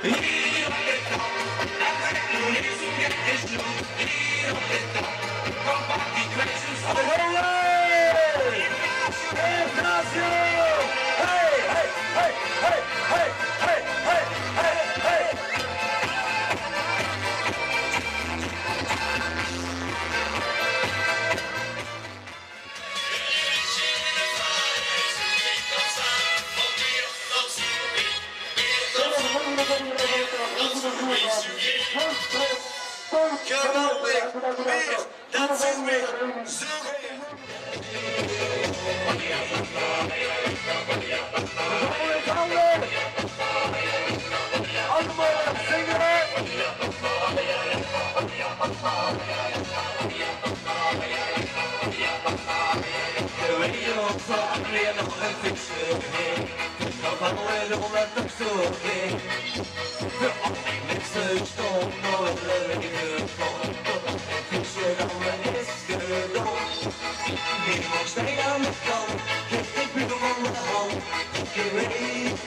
Hier op de top, dat trekt nu niet zo gek is nu. Hier op de top, kom pak die kwetsels op. Ignacio! Hey, hey, hey, hey, hey, hey, hey, hey, hey. Geweldig, weer, dat zijn we, zo allemaal zingen! De wereld zal weer nog een fietsen heen. Dan gaan we nog met de stoel heen. De mensen stonden nooit leven van. Fietsen dan men is gedood. Niemand steekt aan de kant. Geeft de buur van de hand. Je weet.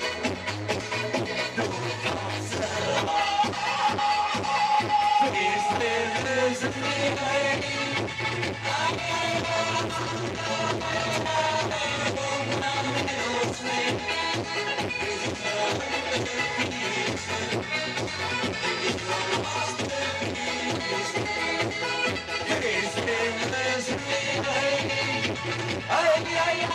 Doe dat ze. Is weer ze niet. Ay, ay, ay,